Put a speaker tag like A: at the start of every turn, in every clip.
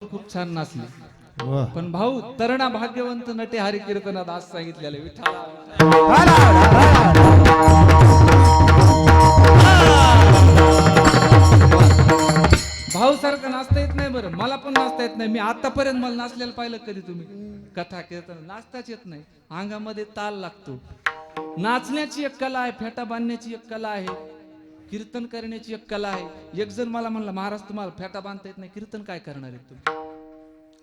A: खूप छान नाचले.
B: वाह.
A: पण भाऊ तरणा भाग्यवंत नटे हरी कीर्तनात आज सांगितलेले विठ्ठला भाऊ सारखं नाचता येत नाही. बरं मला पण नाचता येत नाही. मी आतापर्यंत मला नाचलेलं पाहिलं कधी तुम्ही कथा कीर्तन नाचताच येत नाही. अंगामध्ये ताल लागतो. नाचण्याची एक कला आहे, फेटा बांधण्याची एक कला आहे, कीर्तन करण्याची एक कला आहे. एक जण मला म्हणला महाराज तुम्हाला फेटा बांधता येत नाही, कीर्तन काय करणार आहे तुम्ही?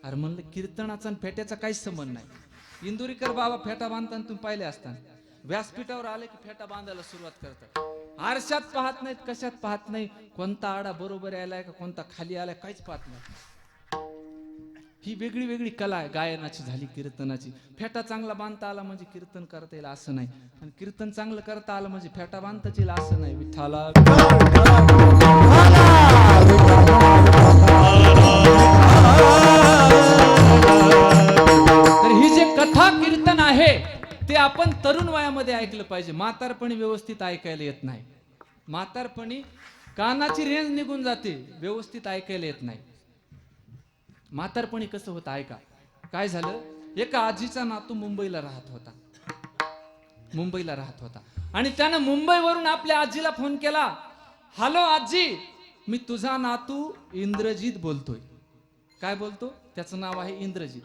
A: अरे म्हणलं कीर्तनाचा आणि फेट्याचा काहीच संबंध नाही. इंदुरीकर बाबा फेटा बांधताना तुम्ही पाहिले असताना व्यासपीठावर आले की फेटा बांधायला सुरुवात करतात. आरशात पाहत नाहीत, कशात पाहत नाही, कोणता आडा बरोबर यायलाय का कोणता खाली आलाय काहीच पाहत नाही. ही वेगळी वेगळी कला आहे. गायनाची झाली, कीर्तनाची. फेटा चांगला बांधता आला म्हणजे कीर्तन करता येईल असं नाही, आणि कीर्तन चांगलं करता आलं म्हणजे फेटा बांधताच येईल असं नाही. विठ्ठला तर ही जे कथा कीर्तन आहे ते आपण तरुण वयामध्ये ऐकलं पाहिजे. म्हातारपणी व्यवस्थित ऐकायला येत नाही. म्हातारपणी कानाची रेंज निघून जाते, व्यवस्थित ऐकायला येत नाही. म्हातारपणी कसं होतं ऐका. काय झालं, एका आजीचा नातू मुंबईला राहत होता आणि त्यानं मुंबईवरून आपल्या आजीला फोन केला. हॅलो आजी, मी तुझा नातू इंद्रजित बोलतोय. काय बोलतो? त्याचं नाव आहे इंद्रजित.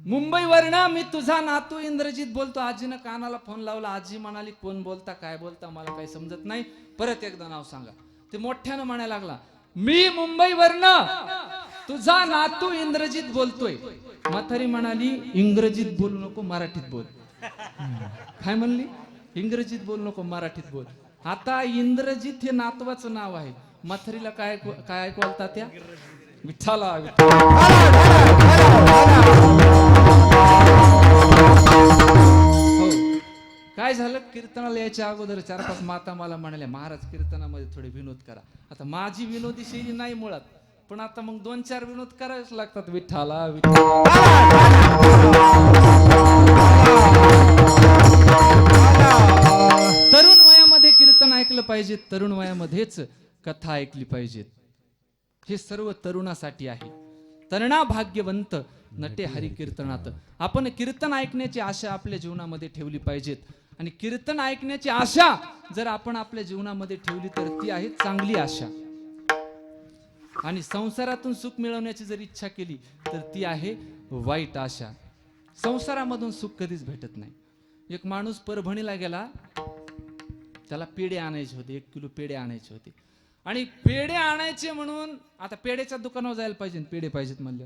A: मुंबईवरनं मी तुझा नातू इंद्रजित बोलतो. आजीनं कानाला फोन लावला. आजी म्हणाली कोण बोलता, काय बोलता, मला काही समजत नाही, परत एकदा नाव सांगा. ते मोठ्यानं म्हणायला लागला, मी मुंबईवरनं तुझा नातू इंद्रजित बोलतोय. म्हातारी म्हणाली इंग्रजीत बोलू नको, मराठीत बोल. काय म्हणली? इंग्रजीत बोलू नको, मराठीत बोल. आता इंद्रजित हे नातवाचं नाव आहे. म्हातारीला काय काय ऐकू आलता त्या? विठ्ठला हो. काय झालं, कीर्तनाला यायच्या अगोदर 4-5 माता मला म्हणाल्या महाराज कीर्तनामध्ये थोडे विनोद करा. आता माझी विनोदी शैली नाही मुळात, पण आता मग 2-4 विनोद करावेच लागतात. विठ्ठला तरुण वयामध्ये कीर्तन ऐकलं पाहिजे, तरुण वयामध्येच कथा ऐकली पाहिजेत. हे सर्व तरुणासाठी आहे. तरणा भाग्यवंत नटे हरी कीर्तनात. आपण कीर्तन ऐकण्याची आशा आपल्या जीवनामध्ये ठेवली पाहिजेत. आणि कीर्तन ऐकण्याची आशा जर आपण आपल्या जीवनामध्ये ठेवली तर ती आहे चांगली आशा. आणि संसारातून सुख मिळवण्याची जर इच्छा केली तर ती आहे वाईट आशा. संसारामधून सुख कधीच भेटत नाही. एक माणूस परभणीला गेला, त्याला पेढे आणायचे होते, 1 किलो पेढे आणायचे होते. आणि पेढे आणायचे म्हणून आता पेढेच्या दुकानावर जायला पाहिजे, पेढे पाहिजेत म्हणलं.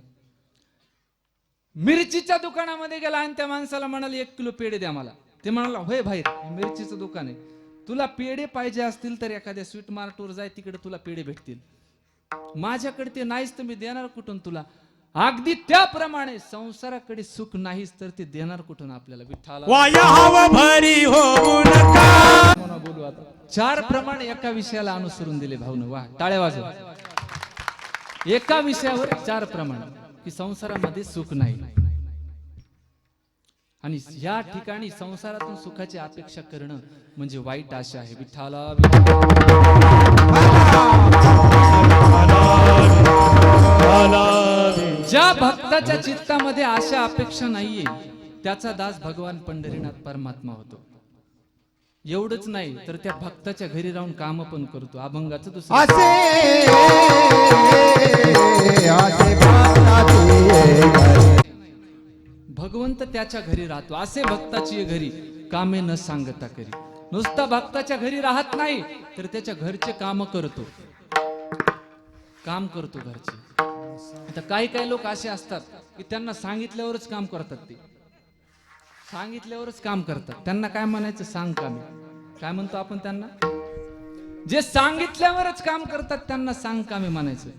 A: मिरचीच्या दुकानामध्ये गेला आणि त्या माणसाला म्हणाले 1 किलो पेढे द्या मला. ते म्हणाला होय भाई, मिरचीचं दुकान आहे, तुला पेढे पाहिजे असतील तर एखाद्या स्वीट मार्टवर जाय, तिकडे तुला पेढे भेटतील. माझ्याकडे ते नाहीच तर मी देणार कुठून तुला? अगदी त्याप्रमाणे संसाराकडे सुख नाहीच तर ते देणार कुठून आपल्याला? विठ्ठला बोलू आता 4 प्रमाण एका विषयाला अनुसरून दिले भाऊन. वा, टाळ्या वाजवा. एका विषयावर 4 प्रमाण की संसारामध्ये सुख नाही. आणि या ठिकाणी संसारातून सुखाची अपेक्षा करणं म्हणजे वाईट आशा आहे. विठ्ठला ज्या भक्ताच्या चित्तामध्ये आशा अपेक्षा नाहीये त्याचा दास भगवान पंढरीनाथ परमात्मा होतो. एवढंच नाही तर त्या भक्ताच्या घरी राहून काम पण करतो. अभंगाचं दुसरं भगवंत त्याच्या घरी राहतो. असे भक्ताची घरी कामे न सांगता करी. नुसता भक्ताच्या घरी राहत नाही तर त्याच्या घरचे काम करतो घरचे. आता काही लोक असे असतात की त्यांना सांगितल्यावरच काम करतात. ते सांगितल्यावरच काम करतात. त्यांना काय म्हणायचं? सांग कामे. काय म्हणतो आपण त्यांना? जे सांगितल्यावरच काम करतात त्यांना सांग कामे म्हणायचं.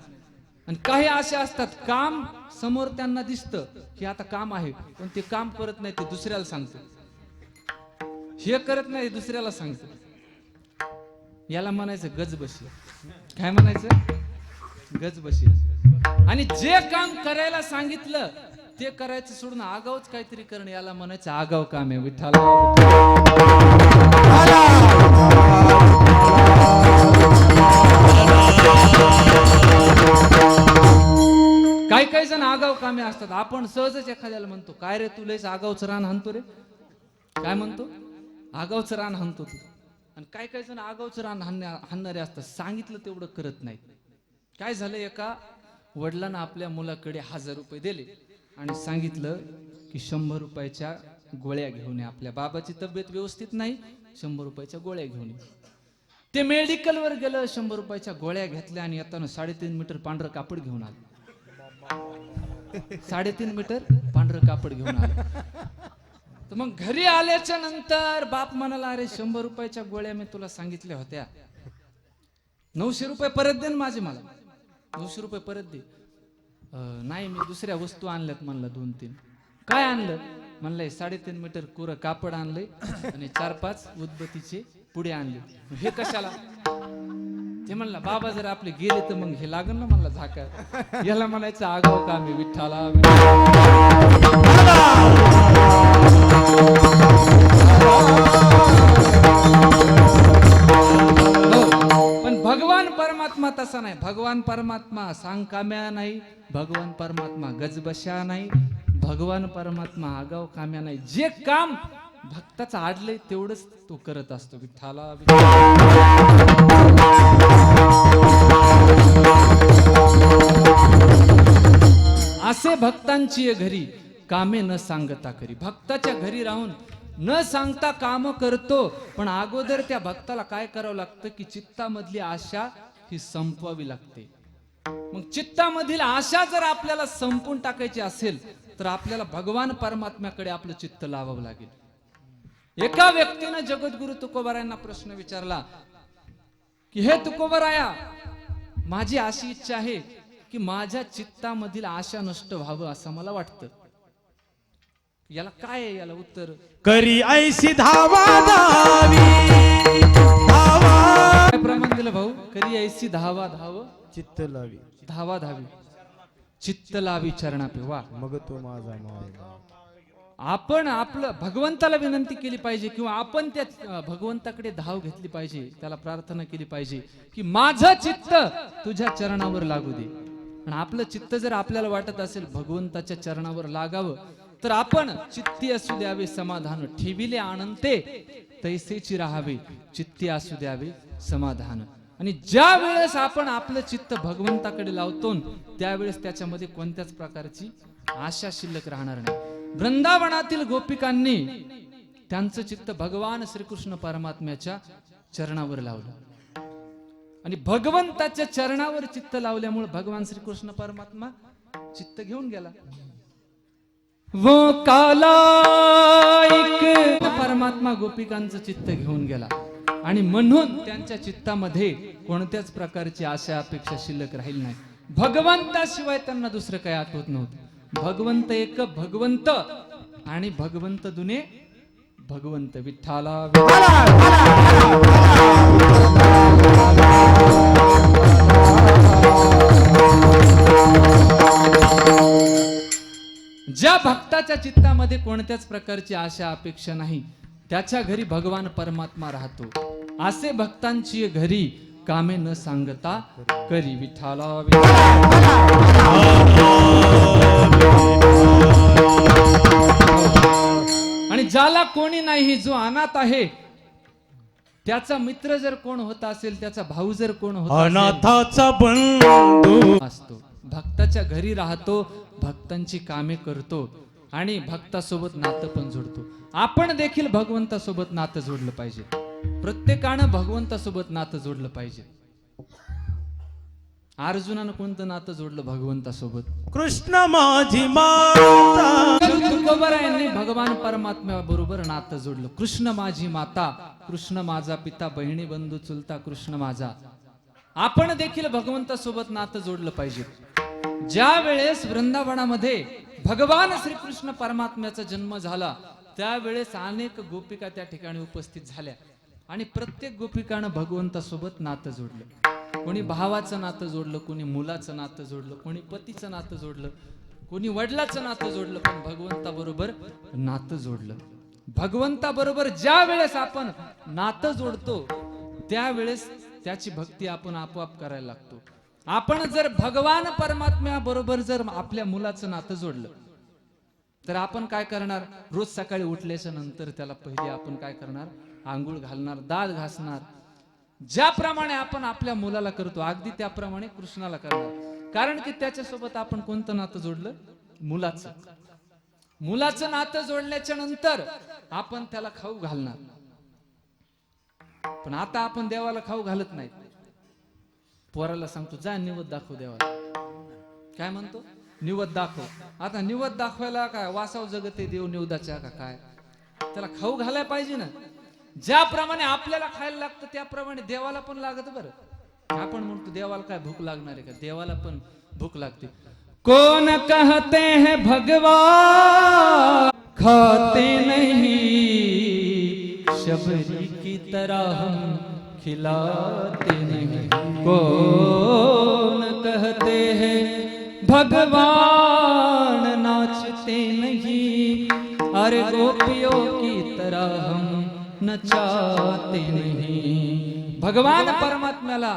A: आणि काही असे असतात काम समोर त्यांना दिसतं की आता काम आहे, पण ते काम करत नाही, ते दुसऱ्याला सांगतं. हे करत नाही, दुसऱ्याला सांगतं. याला म्हणायचं गजबशी. काय म्हणायचं? गजबशी. आणि जे काम करायला सांगितलं ते करायचं सोडून आगाऊच काहीतरी करणं याला म्हणायचं आगाऊ काम आहे. विठ्ठला काही काही जण आगाव कामे असतात. आपण सहजच एखाद्याला म्हणतो, काय रे तू लयच आगावचं रान हाणतो रे. काय म्हणतो? आगावचं रान हाणतो तू. आणि काही काही जण आगावचं रान हाणणारे असतात, सांगितलं तेवढं करत नाहीत. काय झालं, एका वडिलांना आपल्या मुलाकडे 1000 रुपये दिले आणि सांगितलं की 100 रुपयाच्या गोळ्या घेऊन ये. आपल्या बाबाची तब्येत व्यवस्थित नाही, 100 रुपयाच्या गोळ्या घेऊन ये. ते मेडिकलवर गेलं, 100 रुपयाच्या गोळ्या घेतल्या आणि येताना 3.5 मीटर पांढरं कापड घेऊन आलं. 3.5 मीटर पांढरं कापड घेऊन आलं. तर मग घरी आल्याच्या नंतर बाप म्हणाला, अरे 100 रुपयाच्या गोळ्या मी तुला सांगितल्या होत्या, 900 रुपये परत दे ना माझे, मला 900 रुपये परत दे. नाही, मी दुसऱ्या वस्तू आणल्यात म्हणलं 2-3. काय आणलं म्हणलंय? 3.5 मीटर कोरं कापड आणलंय आणि 4-5 उदबत्तीचे पुढे आणले. हे कशाला? ते म्हणला, बाबा जर आपले गेले तर मग हे लागल ना म्हणला झाका. याला म्हणायचं आगाव काम आहे. विठ्ठला पण भगवान परमात्मा तसा नाही. भगवान परमात्मा सांग काम्या नाही, भगवान परमात्मा गजबशा नाही, भगवान परमात्मा आगाव काम्या नाही. जे काम भक्ताचं आडलंय तेवढंच तो करत असतो. विठ्ठला असे भक्तांची घरी कामे न सांगता करी. भक्ताच्या घरी राहून न सांगता काम करतो, पण अगोदर त्या भक्ताला काय करावं लागतं की चित्तामधली आशा ही संपवावी लागते. मग चित्तामधील आशा जर आपल्याला संपून टाकायची असेल तर आपल्याला भगवान परमात्म्याकडे आपलं चित्त लावावं लागेल. एका व्यक्तीने जगद्गुरु तुकोबारायांना प्रश्न विचारला की हे तुकोबाराया, माझी अशी इच्छा आहे की माझ्या चित्तामधील आशा नष्ट व्हावं असं मला वाटतं. याला काय आहे? याला उत्तर,
B: करी ऐशी धावा धावी.
A: काय प्रमाण दिलं भाऊ? करी ऐशी धावा धाव,
B: चित्त लावी,
A: धावा धावी, चित्त लावी चरणापे. वा,
B: मग तो माझा मावळा.
A: आपण आपलं भगवंताला विनंती केली पाहिजे किंवा आपण त्या भगवंताकडे धाव घेतली पाहिजे, त्याला प्रार्थना केली पाहिजे की माझं चित्त तुझ्या चरणावर लागू दे. आणि आपलं चित्त जर आपल्याला वाटत असेल भगवंताच्या चरणावर लागावं, तर आपण चित्ती असू द्यावे समाधान, ठेविले आनंते तैसेची राहावे, चित्ती असू द्यावे समाधान. आणि ज्या वेळेस आपण आपलं चित्त भगवंताकडे लावतो त्यावेळेस त्याच्यामध्ये कोणत्याच प्रकारची आशा शिल्लक राहणार नाही. वृंदावनातील गोपिकांनी त्यांचं चित्त भगवान श्रीकृष्ण परमात्म्याच्या चरणावर लावलं आणि भगवंताच्या चरणावर चित्त लावल्यामुळे भगवान श्रीकृष्ण परमात्मा चित्त घेऊन गेला. वो काला एक परमात्मा गोपिकांचं चित्त घेऊन गेला आणि म्हणून त्यांच्या चित्तामध्ये कोणत्याच प्रकारची आशा अपेक्षा शिल्लक राहील नाही. भगवंताशिवाय त्यांना दुसरं काही आठवत नव्हतं. भगवंत एक भगवंत आणि भगवंत दुने भगवंत. विठ्ठला ज्या भक्ताच्या चित्तामध्ये कोणत्याच प्रकारची आशा अपेक्षा नाही त्याच्या घरी भगवान परमात्मा राहतो. असे भक्तांची घरी कामे न सांगता करी. विठ्ठला आणि ज्याला कोणी नाही, जो अनाथ आहे, त्याचा मित्र जर कोण होता असेल, त्याचा भाऊ जर कोण होता
B: अनाथाचा बंधू
A: असतो, भक्ताच्या घरी राहतो, भक्तांची कामे करतो आणि भक्तासोबत नातं पण जोडतो. आपण देखील भगवंतासोबत नातं जोडलं पाहिजे. प्रत्येकानं भगवंतासोबत नातं जोडलं पाहिजे. अर्जुनानं कोणतं नातं जोडलं भगवंतासोबत?
B: कृष्ण माझी माता.
A: तुकोबारायांनी भगवान परमात्म्या बरोबर नातं जोडलं. कृष्ण माझी माता, कृष्ण माझा पिता, बहिणी बंधू चुलता कृष्ण माझा. आपण देखील भगवंतासोबत नातं जोडलं पाहिजे. ज्या वेळेस वृंदावनामध्ये भगवान श्रीकृष्ण परमात्म्याचा जन्म झाला त्यावेळेस अनेक गोपिका त्या ठिकाणी उपस्थित झाल्या आणि प्रत्येक गोपिकानं भगवंतासोबत नातं जोडलं. कोणी भावाचं नातं जोडलं, कोणी मुलाचं नातं जोडलं, कोणी पतीचं नातं जोडलं, कोणी वडिलाचं नातं जोडलं, पण भगवंताबरोबर नातं जोडलं. भगवंताबरोबर ज्या वेळेस आपण नातं जोडतो त्यावेळेस त्याची भक्ती आपण आपोआप करायला लागतो. आपण जर भगवान परमात्म्या बरोबर जर आपल्या मुलाचं नातं जोडलं तर आपण काय करणार? रोज सकाळी उठल्याच्या नंतर त्याला पहिले आपण काय करणार? आंघोळ घालणार, दात घासणार. ज्याप्रमाणे आपण आपल्या मुलाला करतो अगदी त्याप्रमाणे कृष्णाला करणार. कारण की त्याच्यासोबत आपण कोणतं नातं जोडलं? मुलाचं. मुलाचं नातं जोडल्याच्या नंतर आपण त्याला खाऊ घालणार. पण आता आपण देवाला खाऊ घालत नाही. पोराला सांगतो जा निवद दाखव देवाला. काय म्हणतो? निवद दाखव. आता निवद दाखवायला काय वासाव जगते देव निवदाच्या का काय? त्याला खाऊ घालायला पाहिजे ना. ज्याप्रमाणे आपल्याला खायला लागतं त्याप्रमाणे देवाला पण लागत. बरं आपण म्हणतो देवाला काय भूक लागणार आहे का? देवाला पण भूक लागते. कौन कहते हैं भगवान खाते नहीं, शबरी की तरह हम खिलाते नहीं. कौन कहते हैं भगवान नाचते नहीं, अरे गोपियों की तरह हम नचाते नहीं. भगवान परमात्म्याला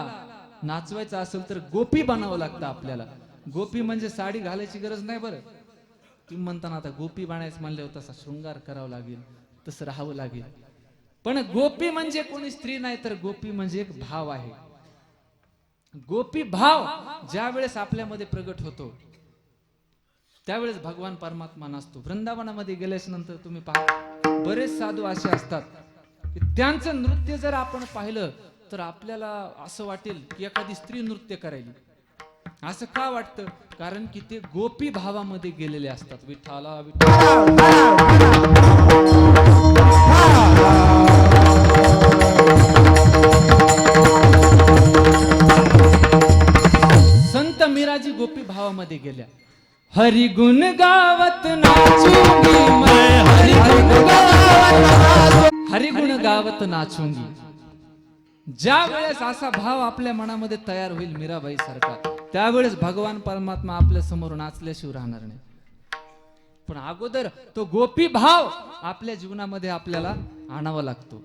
A: नाचवायचं असेल तर गोपी बनावं लागतं आपल्याला. गोपी म्हणजे साडी घालायची गरज नाही. बरं तुम्ही म्हणताना आता गोपी बनायचं म्हणल्यावर तसा शृंगार करावा लागेल, तसं राहावं लागेल. पण गोपी म्हणजे कोणी स्त्री नाही तर गोपी म्हणजे एक भाव आहे. गोपी भाव ज्या वेळेस आपल्यामध्ये प्रगट होतो त्यावेळेस भगवान परमात्मा नाचतो. वृंदावनामध्ये गेल्याच्या नंतर तुम्ही पहा बरेच साधू असे असतात की त्यांचं नृत्य जर आपण पाहिलं तर आपल्याला असं वाटेल की एखादी स्त्री नृत्य करायली. असं का वाटतं? कारण की ते गोपी भावामध्ये गेलेले असतात. विठ्ठला संत मीराजी गोपी भावामध्ये गेल्या. हरि गुण गावत नाचूंगी मैं, हरि गुण गावत नाचूंगी. ज्या वेळेस असा भाव आपल्या मनामध्ये तयार होईल मीराबाई सारखा, त्यावेळेस भगवान परमात्मा आपल्या समोर नाचल्याशिवाय राहणार नाही. पण अगोदर तो गोपी भाव आपल्या जीवनामध्ये आपल्याला आणावा लागतो.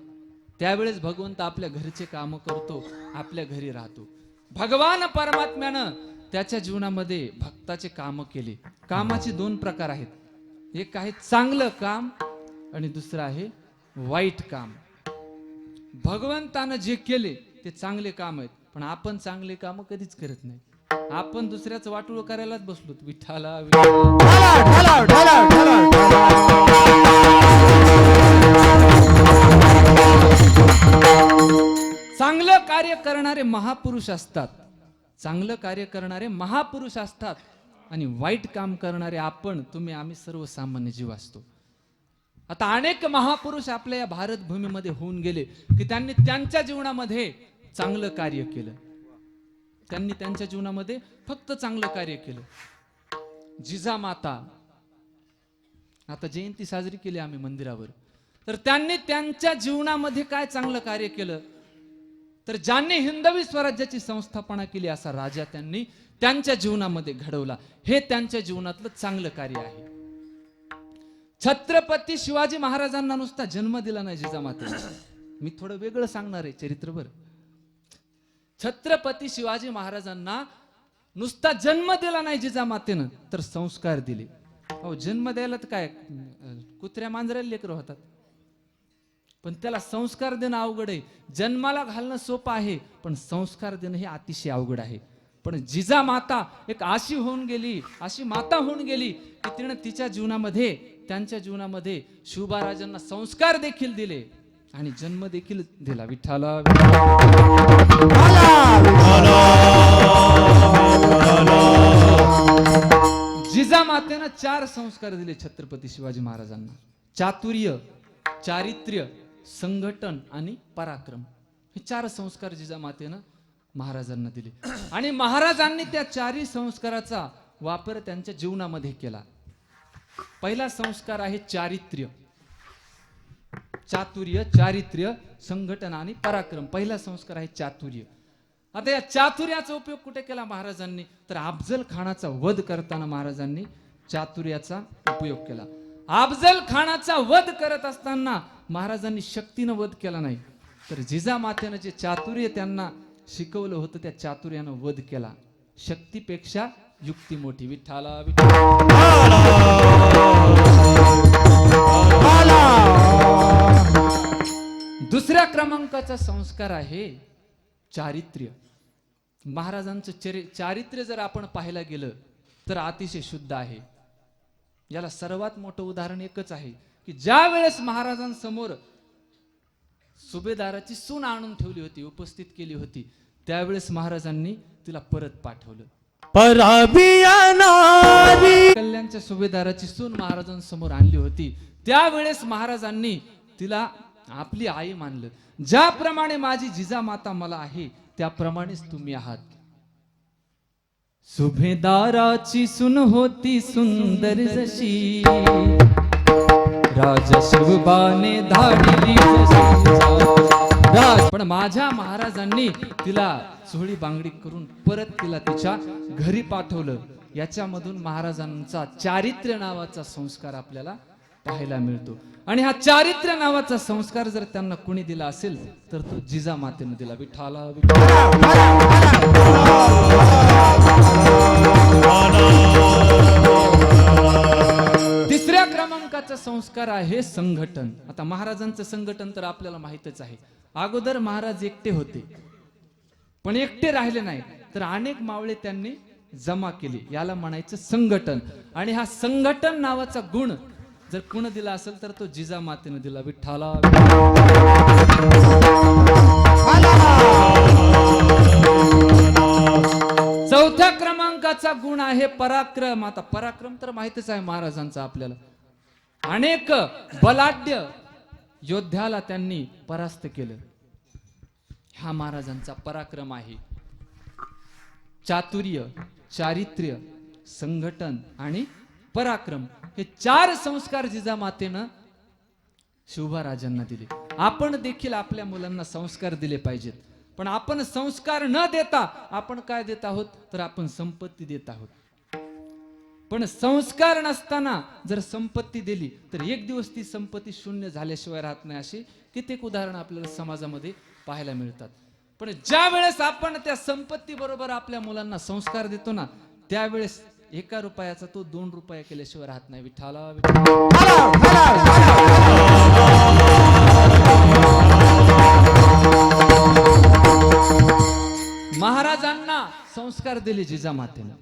A: त्यावेळेस भगवंत आपल्या घरचे काम करतो, आपल्या घरी राहतो. भगवान परमात्म्यानं त्याच्या जीवनामध्ये भक्ताचे काम केले. कामाचे दोन प्रकार आहेत. एक आहे चांगलं काम आणि दुसरं आहे वाईट काम. भगवंतानं जे केले ते चांगले काम आहेत, पण आपण चांगले काम कधीच करत नाही. आपण दुसऱ्याचं वाटोळ करायलाच बसलो. विठ्ठला चांगलं कार्य करणारे महापुरुष असतात, चांगलं कार्य करणारे महापुरुष असतात आणि वाईट काम करणारे आपण, तुम्ही, आम्ही सर्वसामान्य जीव असतो. आता अनेक महापुरुष आपल्या या भारत भूमीमध्ये होऊन गेले की त्यांनी त्यांच्या जीवनामध्ये चांगलं कार्य केलं. त्यांनी त्यांच्या जीवनामध्ये फक्त चांगलं कार्य केलं. जिजामाता आता जयंती साजरी केली आम्ही मंदिरावर, तर त्यांनी त्यांच्या जीवनामध्ये काय चांगलं कार्य केलं? तर ज्यांनी हिंदवी स्वराज्याची संस्थापना केली असा राजा त्यांनी त्यांच्या जीवनामध्ये घडवला. हे त्यांच्या जीवनातलं चांगलं कार्य आहे. छत्रपती शिवाजी महाराजांना नुसता जन्म दिला नाही जिजामातेने. मी थोडं वेगळं सांगणार आहे चरित्रभर. छत्रपती शिवाजी महाराजांना नुसता जन्म दिला नाही जिजामातेनं, तर संस्कार दिले. अहो जन्म द्यायला तर काय कुत्र्या मांजराला लेकरं होतात, पण त्याला संस्कार देणं अवघड आहे. जन्माला घालणं सोपं आहे, पण संस्कार देणं हे अतिशय अवघड आहे. पण जिजामाता एक अशी होऊन गेली, अशी माता होऊन गेली की तिने तिच्या जीवनामध्ये, त्यांच्या जीवनामध्ये शिवबाराजांना संस्कार देखील दिले आणि जन्म देखील दिला. विठ्ठला जिजामातेनं 4 संस्कार दिले छत्रपती शिवाजी महाराजांना. चातुर्य, चारित्र्य, संघटन आणि पराक्रम, हे 4 संस्कार जिजामातेनं महाराजांना दिले. आणि महाराजांनी त्या 4ही संस्काराचा वापर त्यांच्या जीवनामध्ये केला. पहिला संस्कार आहे चारित्र्य. चातुर्य, चारित्र्य, संघटन आणि पराक्रम. पहिला संस्कार आहे चातुर्य. आता या चातुर्याचा उपयोग कुठे केला महाराजांनी? तर अफजल खानाचा वध करताना महाराजांनी चातुर्याचा उपयोग केला. अफजल खानाचा वध करत असताना महाराजांनी शक्तीनं वध केला नाही, तर जिजामातेनं जे चातुर्य त्यांना शिकवलं होतं त्या चातुर्यानं वध केला. शक्तीपेक्षा युक्ती मोठी. विठ्ठला विठ्ठला. दुसऱ्या क्रमांकाचा संस्कार आहे चारित्र्य. महाराजांचं चारित्र्य जर आपण पाहायला गेलं तर अतिशय शुद्ध आहे. याला सर्वात मोठं उदाहरण एकच आहे की ज्या वेळेस महाराजांसमोर सुभेदाराची सून आणून ठेवली होती, उपस्थित केली होती, त्यावेळेस महाराजांनी तिला परत पाठवलं. कल्याणच्या सुभेदाराची सून महाराजांसमोर आणली होती, त्यावेळेस महाराजांनी तिला आपली आई मानलं. ज्याप्रमाणे माझी जिजामाता मला आहे त्याप्रमाणेच तुम्ही आहात. सुभेदाराची सून होती सुंदर जशी, राजा शिवबाने धाडली राज. पण माझ्या महाराजांनी तिला चोळी बांगडी करून परत तिला तिच्या घरी पाठवलं. याच्यामधून महाराजांचा चारित्र्य नावाचा संस्कार आपल्याला पाहायला मिळतो. आणि हा चारित्र्य नावाचा संस्कार जर त्यांना कोणी दिला असेल तर तो जिजामातेने दिला. विठ्ठला तिसऱ्या क्रमांकाचा संस्कार आहे संघटन. आता महाराजांचं संघटन तर आपल्याला माहितच आहे. अगोदर महाराज एकटे होते, पण एकटे राहिले नाही तर अनेक मावळे त्यांनी जमा केले. याला म्हणायचं संघटन. आणि हा संघटन नावाचा गुण जर कोण दिला असेल तर तो जिजामातेने दिला. विठ्ठला चौथ्या क्रमांकाचा गुण आहे पराक्रम. आता पराक्रम तर माहितच आहे महाराजांचा आपल्याला. अनेक बलाढ्य योद्ध्याला त्यांनी परास्त केलं. हा महाराजांचा पराक्रम आहे. चातुर्य, चारित्र्य, संघटन आणि पराक्रम हे चार संस्कार जिजामातेनं शिवबाराजांना दिले. आपण देखील आपल्या मुलांना संस्कार दिले पाहिजेत. पण आपण संस्कार न देता आपण काय देत आहोत तर आपण संपत्ती देत आहोत. पण संस्कार नसताना जर संपत्ती दिली तर एक दिवस ती संपत्ती शून्य झाल्याशिवाय राहत नाही. अशी कित्येक उदाहरणं आपल्याला समाजामध्ये पाहायला मिळतात. पण ज्या वेळेस आपण त्या संपत्ती बरोबर आपल्या मुलांना संस्कार देतो ना, त्यावेळेस 1 रुपयाचा तो 2 रुपया केल्याशिवाय राहत नाही. विठ्ठला महाराजांना संस्कार दिले जिजामातेने.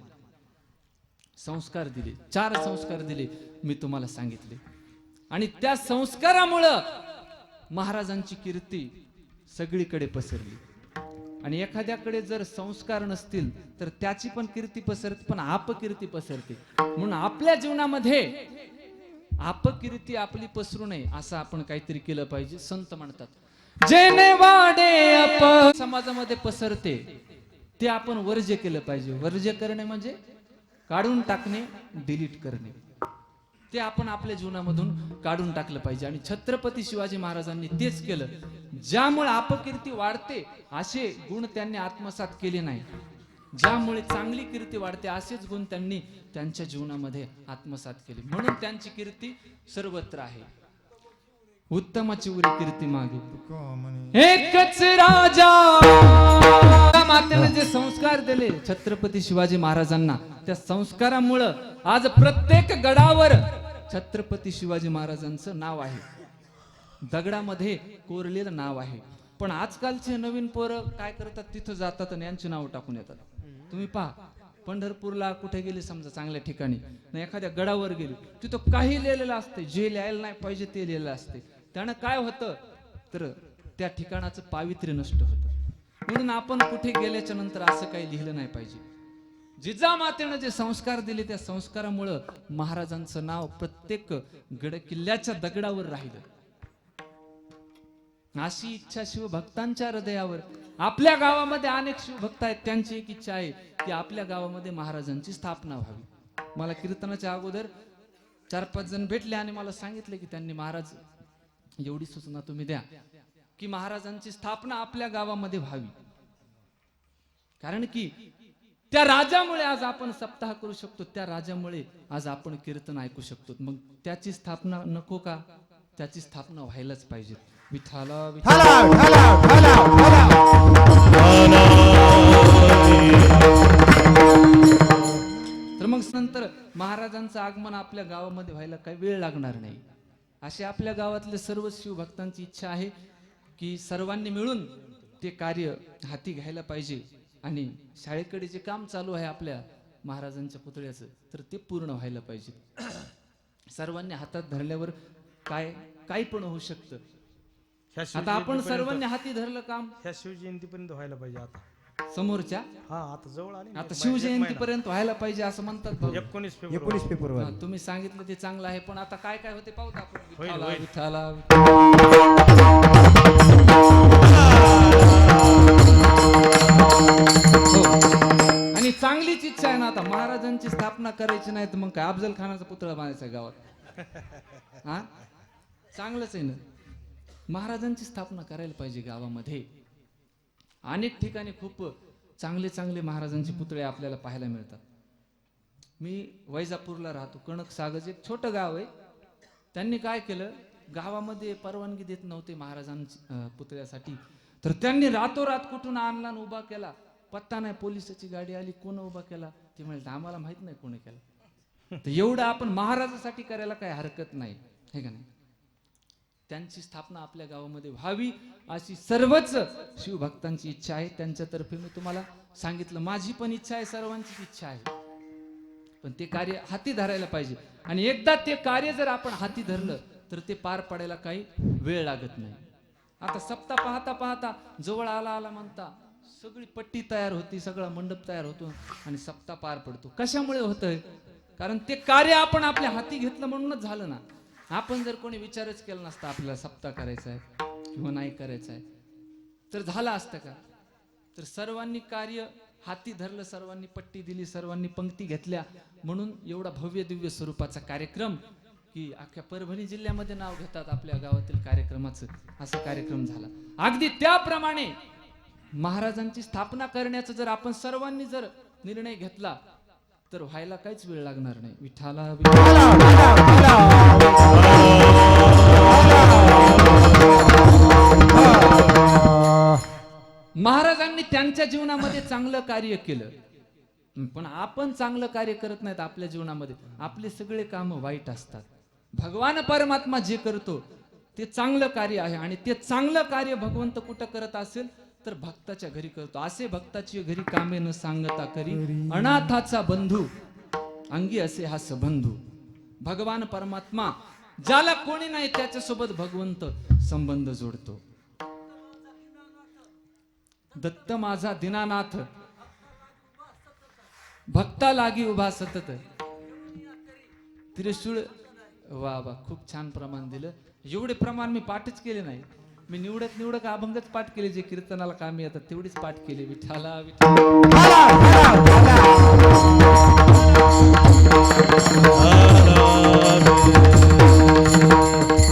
A: संस्कार दिले, 4 संस्कार दिले मी तुम्हाला सांगितले. आणि त्या संस्कारामुळं महाराजांची कीर्ती सगळीकडे पसरली. आणि एखाद्याकडे जर संस्कार नसतील तर त्याची पण कीर्ती पसरते, पण अपकीर्ती पसरते. म्हणून आपल्या जीवनामध्ये अपकीर्ती आपली पसरू नये असं आपण काहीतरी केलं पाहिजे. संत म्हणतात जेने वाडे अप समाजामध्ये पसरते ते आपण वर्ज्य केलं पाहिजे. वर्ज्य करणे म्हणजे काढून टाकणे, डिलीट करणे. ते आपण आपल्या जीवनामधून काढून टाकलं पाहिजे. आणि छत्रपती शिवाजी महाराजांनी तेच केलं. ज्यामुळे अपकीर्ती वाढते असे गुण त्यांनी आत्मसात केले नाही. ज्यामुळे चांगली कीर्ती वाढते असेच गुण त्यांनी त्यांच्या जीवनामध्ये आत्मसात केले. म्हणून त्यांची कीर्ती सर्वत्र आहे. उत्तमाची उरी कीर्ती मागे एकच राजा. मातेने जे संस्कार दिले छत्रपती शिवाजी महाराजांना, त्या संस्कारामुळं आज प्रत्येक गडावर छत्रपती शिवाजी महाराजांचं नाव आहे. दगडामध्ये कोरलेलं नाव आहे. पण आजकालचे नवीन पोरं काय करतात, तिथं जातात आणि यांची नाव टाकून येतात. तुम्ही पहा, पंढरपूरला कुठे गेले समजा चांगल्या ठिकाणी, ना एखाद्या गडावर गेले, तिथं काही लिहिलेलं असते, जे लिहायला नाही पाहिजे ते लिहिलेलं असते. त्यानं काय होतं तर त्या ठिकाणाचं पावित्र्य नष्ट होतं. म्हणून आपण कुठे गेल्याच्या नंतर असं काही लिहिलं नाही पाहिजे. जिजामातेनं जे संस्कार दिले त्या संस्कारामुळं महाराजांचं नाव प्रत्येक गड किल्ल्याच्या दगडावर राहिलं. अशी इच्छा शिवभक्तांच्या हृदयावर. आपल्या गावामध्ये अनेक शिवभक्त आहेत, त्यांची एक इच्छा आहे की आपल्या गावामध्ये महाराजांची स्थापना व्हावी. मला कीर्तनाच्या अगोदर 4-5 जण भेटले आणि मला सांगितले की त्यांनी महाराज एवढी सूचना तुम्ही द्या की महाराजांची स्थापना आपल्या गावामध्ये व्हावी. कारण की त्या राजामुळे आज आपण सप्ताह करू शकतो, त्या राजामुळे आज आपण कीर्तन ऐकू शकतो. मग त्याची स्थापना नको का? त्याची स्थापना व्हायलाच पाहिजे. विठ्ठला विठ्ठला. तर मग नंतर महाराजांचं आगमन आपल्या गावामध्ये व्हायला काही वेळ लागणार नाही. अशी आपल्या गावातल्या सर्व शिवभक्तांची इच्छा आहे की सर्वांनी मिळून ते कार्य हाती घ्यायला पाहिजे आणि शाळेकडे जे काम चालू आहे आपल्या महाराजांच्या पुतळ्याचं तर ते पूर्ण व्हायला पाहिजे. सर्वांनी हातात धरल्यावर काय पण होऊ शकतं. आता आपण सर्वांनी हाती धरलं काम
C: ह्या शिवजयंतीपर्यंत व्हायला पाहिजे आता.
A: समोरच्या
C: हा आता जवळ आली ना.
A: आता शिवजयंती पर्यंत व्हायला पाहिजे असं म्हणतात भाऊ.
C: 19 फेब्रुवारी.
B: 19 फेब्रुवारी.
A: हा, तुम्ही सांगितलं ते चांगलं आहे पण आता काय काय होते पाहू आपण.
C: होईल,
A: विठ्ठला,
C: होईल.
A: विठ्ठला, हो. आणि चांगलीच इच्छा आहे ना आता महाराजांची स्थापना करायची नाही तर मग काय अफजल खानाचा पुतळा बांधायचा आहे गावात. हा चांगलंच आहे ना. महाराजांची स्थापना करायला पाहिजे गावामध्ये. अनेक ठिकाणी खूप चांगले चांगले महाराजांचे पुतळे आपल्याला पाहायला मिळतात. मी वैजापूरला राहतो. कणक सागज एक छोटं गाव आहे. त्यांनी काय केलं गावामध्ये परवानगी देत नव्हते महाराजांच्या पुतळ्यासाठी तर त्यांनी रातोरात कुठून आणला आणि उभा केला. पत्ता नाही. पोलिसाची गाडी आली. कोण उभा केला ते म्हणले आम्हाला माहित नाही कोणी केला. तर एवढं आपण महाराजासाठी करायला काही हरकत नाही हे का नाही. त्यांची स्थापना आपल्या गावामध्ये व्हावी अशी सर्वच शिवभक्तांची इच्छा आहे. त्यांच्यातर्फे मी तुम्हाला सांगितलं माझी पण इच्छा आहे सर्वांचीच इच्छा आहे. पण ते कार्य हाती धरायला पाहिजे आणि एकदा ते कार्य जर आपण हाती धरलं तर ते पार पडायला काही वेळ लागत नाही. आता सप्ताह पाहता पाहता जवळ आला आला म्हणता सगळी पट्टी तयार होती. सगळा मंडप तयार होतो आणि सप्ताह पार पडतो. कशामुळे होतंय कारण ते कार्य आपण आपल्या हाती घेतलं म्हणूनच झालं ना. आपण जर कोणी विचारच केला नसता आपल्याला सप्ताह करायचा आहे किंवा नाही करायचा आहे तर झालं असतं का. तर सर्वांनी कार्य हाती धरलं. सर्वांनी पट्टी दिली. सर्वांनी पंक्ती घेतल्या म्हणून एवढा भव्य दिव्य स्वरूपाचा कार्यक्रम की अख्ख्या परभणी जिल्ह्यामध्ये नाव घेतात आपल्या गावातील कार्यक्रमाचं. असा कार्यक्रम झाला. अगदी त्याप्रमाणे महाराजांची स्थापना करण्याचा जर आपण सर्वांनी जर निर्णय घेतला तर व्हायला काहीच वेळ लागणार नाही. विठ्ठला महाराजांनी त्यांच्या जीवनामध्ये चांगलं कार्य केलं पण आपण चांगलं कार्य करत नाहीत. आपल्या जीवनामध्ये आपले सगळे काम वाईट असतात. भगवान परमात्मा जे करतो ते चांगलं कार्य आहे आणि ते चांगलं कार्य भगवंत कुठं करत असेल तर भक्ताच्या घरी करतो. असे भक्ताची घरी कामे न सांगता करी अनाथाचा बंधू अंगी असे हा सबंधू. भगवान परमात्मा ज्याला कोणी नाही त्याच्यासोबत भगवंत संबंध जोडतो. दत्त माझा दीनानाथ भक्ता लागी उभा सतत. त्रिशूळ वा वा खूप छान प्रमाण दिलं. एवढे प्रमाण मी पाठच केले नाही. मी निवडक अभंगच पाठ केले जे कीर्तनाला कामी येतात तेवढीच पाठ केले. विठ्ठला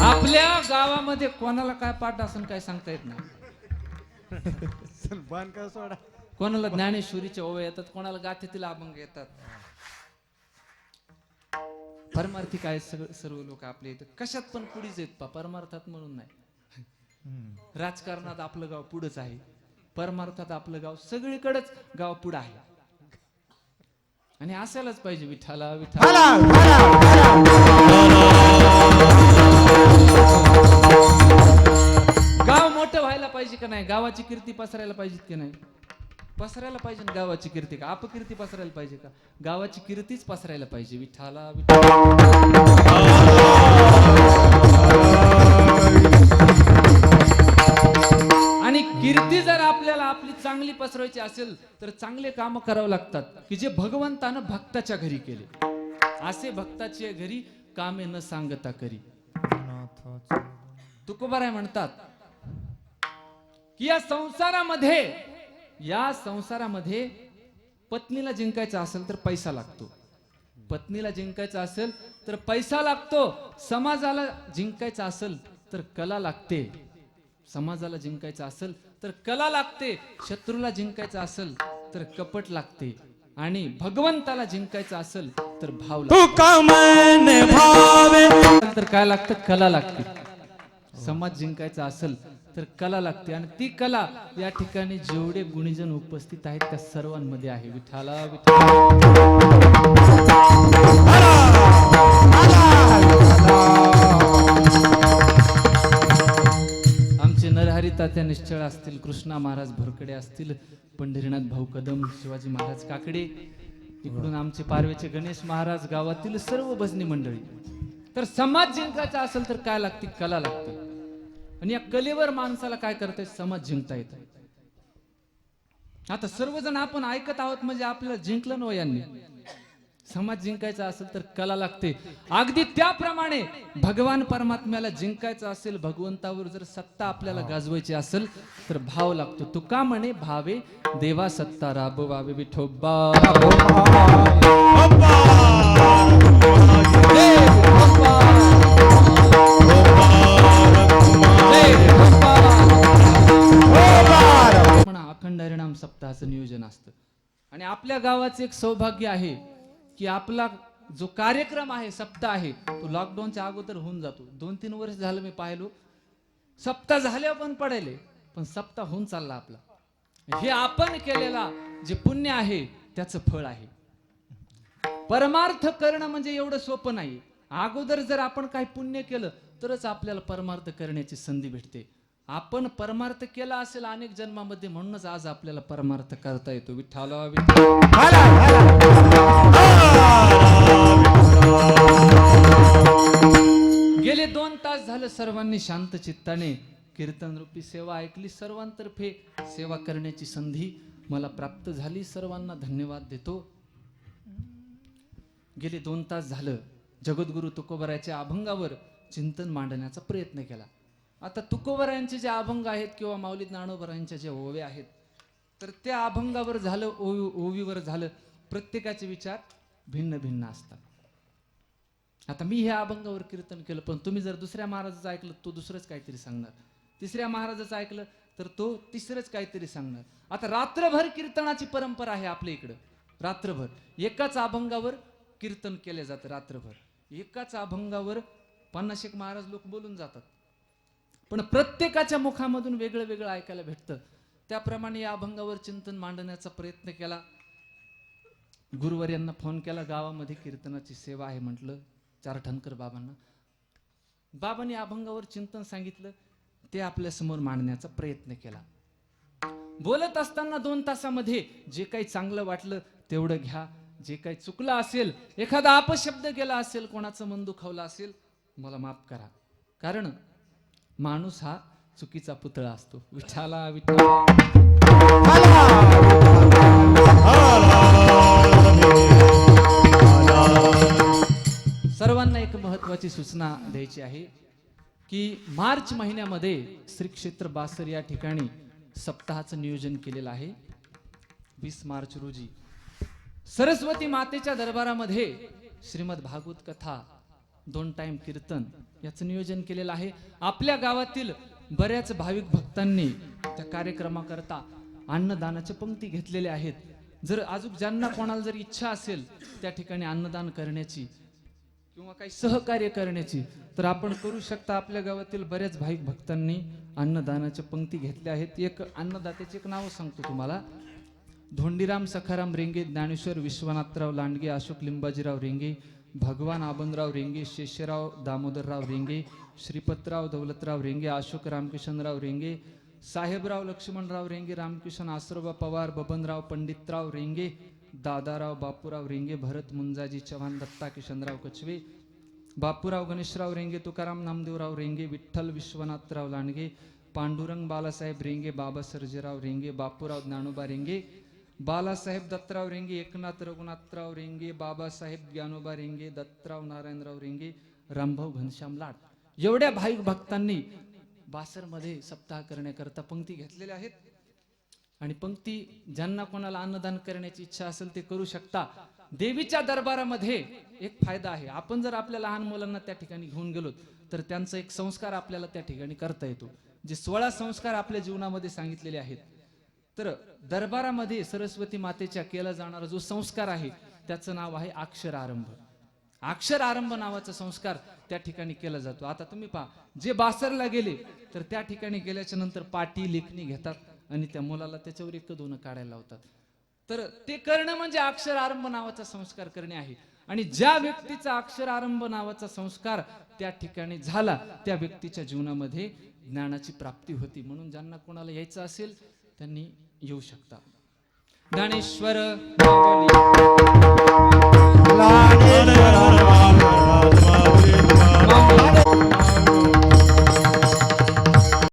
A: आपल्या गावामध्ये कोणाला काय पाठ असेल काय सांगता येत नाही.
C: सोडा.
A: कोणाला ज्ञानेश्वरीच्या ओव्या येतात. कोणाला गाथेतील अभंग येतात. परमार्थी काय सर्व लोक आपले इथं कशात पण पुढेच आहेत. परमार्थात म्हणून नाही. राजकारणात आपलं गाव पुढंच आहे. परमार्थात आपलं गाव सगळीकडेच गाव पुढं आहे आणि असायलाच पाहिजे. विठ्ठला विठ्ठला गाव मोठं व्हायला पाहिजे का नाही. गावाची कीर्ती पसरायला पाहिजे की नाही. पसरायला पाहिजे ना गावाची कीर्ती. का अपकीर्ती पसरायला पाहिजे का. गावाची कीर्तीच पसरायला पाहिजे. विठ्ठला आणि कीर्ती जर आपल्याला आपली चांगली पसरवायची असेल तर चांगले काम करावं लागतात की जे भगवंतानं भक्ताच्या घरी केले. असे भक्ताच्या घरी कामे न सांगता करी. तुकोबाराय म्हणतात की या संसारामध्ये पत्नीला जिंकायचं असेल तर पैसा लागतो. पत्नीला जिंकायचं असेल तर पैसा लागतो. समाजाला जिंकायचं असेल तर कला लागते. समाजाला जिंकायचं असेल तर कला लागते. शत्रूला जिंकायचं असेल तर कपट लागते आणि भगवंताला जिंकायचं असेल तर भाव लागतो. तर काय लागतं. कला लागते. समाज जिंकायचा असेल तर कला लागते, आणि ती कला या ठिकाणी जेवढे गुणीजन उपस्थित आहेत त्या सर्वांमध्ये आहे. विठाला विठ्ठला. आमचे नरहरी तात्या निश्चळ असतील, कृष्णा महाराज भोरकडे असतील, पंढरीनाथ भाऊ कदम, शिवाजी महाराज काकडे, इकडून आमचे पारवेचे गणेश महाराज, गावातील सर्व भजनी मंडळी. तर समाज जिंकायचा असेल तर काय लागते? कला लागते. आणि या कलेवर माणसाला काय करता समाज जिंकता येतं. आता सर्वजण आपण ऐकत आहोत म्हणजे आपल्याला जिंकलं ना यांनी. समाज जिंकायचा असेल तर कला लागते. अगदी त्याप्रमाणे भगवान परमात्म्याला जिंकायचं असेल, भगवंतावर जर सत्ता आपल्याला गाजवायची असेल तर भाव लागतो. तुका म्हणे भावे देवा सत्ता राबवावे विठोबा. अखंड हरिनाम सप्ताहाचं नियोजन असतं. आणि आपल्या गावाचं एक सौभाग्य आहे की आपला जो कार्यक्रम आहे, सप्ताह आहे, तो लॉकडाऊनच्या अगोदर होऊन जातो. 2-3 वर्ष झालं मी पाहिलो, सप्ताह झाल्यावर पण पडेल, पण सप्ताह होऊन चालला आपला. हे आपण केलेला जे पुण्य आहे त्याचं फळ आहे. परमार्थ करणं म्हणजे एवढं सोपं नाही. अगोदर जर आपण काही पुण्य केलं तरच आपल्याला परमार्थ करण्याची संधी भेटते. आपण परमार्थ केला असेल अनेक जन्मामध्ये, म्हणूनच आज आपल्याला परमार्थ करता येतो. विठ्ठला गेले 2 तास झालं सर्वांनी शांत चित्ताने कीर्तन रूपी सेवा ऐकली. सर्वांतर्फे सेवा करण्याची संधी मला प्राप्त झाली. सर्वांना धन्यवाद देतो. गेले 2 तास झालं जगद्गुरु तुकोबरायाच्या अभंगावर चिंतन मांडण्याचा प्रयत्न केला. आता तुकोबरायांचे जे अभंग आहेत किंवा माऊली ज्ञानोबरायांच्या जे ओवे आहेत, तर त्या अभंगावर झालं, ओवीवर झालं, प्रत्येकाचे विचार भिन्न भिन्न असतात. आता मी ह्या अभंगावर कीर्तन केलं, पण तुम्ही जर दुसऱ्या महाराजाचं ऐकलं तो दुसरंच काहीतरी सांगणार, तिसऱ्या महाराजाचं ऐकलं तर तो तिसरंच काहीतरी सांगणार. आता रात्रभर कीर्तनाची परंपरा आहे आपल्या इकडं. रात्रभर एकाच अभंगावर कीर्तन केले जातं. रात्रभर एकाच अभंगावर 50 महाराज लोक बोलून जातात, पण प्रत्येकाच्या मुखामधून वेगळं वेगळं ऐकायला भेटतं. त्याप्रमाणे या अभंगावर चिंतन मांडण्याचा प्रयत्न केला. गुरुवर्यांना फोन केला, गावामध्ये कीर्तनाची सेवा आहे म्हटलं, चारठणकर बाबांना. बाबांनी अभंगावर चिंतन सांगितलं, ते आपल्या समोर मांडण्याचा प्रयत्न केला. बोलत असताना 2 तासामध्ये जे काही चांगलं वाटलं तेवढं घ्या, जे काही चुकलं असेल, एखादा अपशब्द गेला असेल, कोणाचं मन दुखावलं असेल, मला माफ करा. कारण माणूस हा चुकीचा पुतळा असतो. विठ्ठला विठ्ठला. सर्वांना एक महत्वाची सूचना द्यायची आहे की मार्च महिन्यामध्ये श्री क्षेत्र बासर या ठिकाणी सप्ताहाचं नियोजन केलेलं आहे. 20 मार्च रोजी सरस्वती मातेच्या दरबारामध्ये श्रीमद भागवत कथा, 2 टाइम कीर्तन याचं नियोजन केलेलं आहे. आपल्या गावातील बऱ्याच भाविक भक्तांनी त्या कार्यक्रमाकरता अन्नदानाच्या पंक्ती घेतलेल्या आहेत. जर अजून ज्यांना कोणाला जर इच्छा असेल त्या ठिकाणी अन्नदान करण्याची किंवा काही सहकार्य करण्याची, तर आपण करू शकता. आपल्या गावातील बऱ्याच भाविक भक्तांनी अन्नदानाच्या पंक्ती घेतल्या आहेत. एक अन्नदात्याचे एक नाव सांगतो तुम्हाला: धोंडीराम सखाराम रेंगे, ज्ञानेश्वर विश्वनाथराव लांडगे, अशोक लिंबाजीराव रेंगे, भगवान आबनराव रेंगे, शेषराव दामोदरराव रेंगे, श्रीपतराव दौलतराव रेंगे, अशोक रामकिशनराव रेंगे, साहेबराव लक्ष्मणराव रेंगे, रामकिशन आसरोबा पवार, बबनराव पंडितराव रेंगे, दादाराव बापूराव रेंगे, भरत मुंजाजी चव्हाण, दत्ता किशनराव कचवे, बापूराव गणेशराव रेंगे, तुकाराम नामदेवराव रेंगे, विठ्ठल विश्वनाथराव लांडगे, पांडुरंग बालासाहेब रेंगे, बाबा सर्जेराव रेंगे, बापूराव ज्ञानोबा रेंगे, बालासाहेब दत्तराव रेंगे, एकनाथ रघुनाथराव रेंगे, बाबासाहेब ज्ञानोबा रेंगे, दत्तराव नारायणराव रेंगे, रामभाऊ घनश्याम लाड, एवढ्या भाविक भक्तांनी बासरमध्ये सप्ताह करण्याकरता पंक्ती घेतलेल्या आहेत. आणि पंक्ती ज्यांना कोणाला अन्नदान करण्याची इच्छा असेल ते करू शकता. देवीच्या दरबारामध्ये एक फायदा आहे, आपण जर आपल्या लहान मुलांना त्या ठिकाणी घेऊन गेलो तर त्यांचा एक संस्कार आपल्याला त्या ठिकाणी करता येतो. जे 16 संस्कार आपल्या जीवनामध्ये सांगितलेले आहेत, तर दरबारामध्ये सरस्वती मातेच्या केला जाणारा जो संस्कार आहे त्याचं नाव आहे अक्षर आरंभ. अक्षर आरंभ नावाचा संस्कार त्या ठिकाणी केला जातो. आता तुम्ही पहा, जे बासरला गेले तर त्या ठिकाणी गेल्याच्या नंतर पाटी लेखणी घेतात आणि त्या मुलाला त्याच्यावर एक दोन काढायला लावतात. तर ते करणं म्हणजे अक्षर आरंभ नावाचा संस्कार करणे आहे. आणि ज्या व्यक्तीचा अक्षर आरंभ नावाचा संस्कार त्या ठिकाणी झाला, त्या व्यक्तीच्या जीवनामध्ये ज्ञानाची प्राप्ती होती. म्हणून ज्यांना कोणाला यायचं असेल त्यांनी येऊ शकता. ज्ञानेश्वर माऊली.
B: लाडेश्वर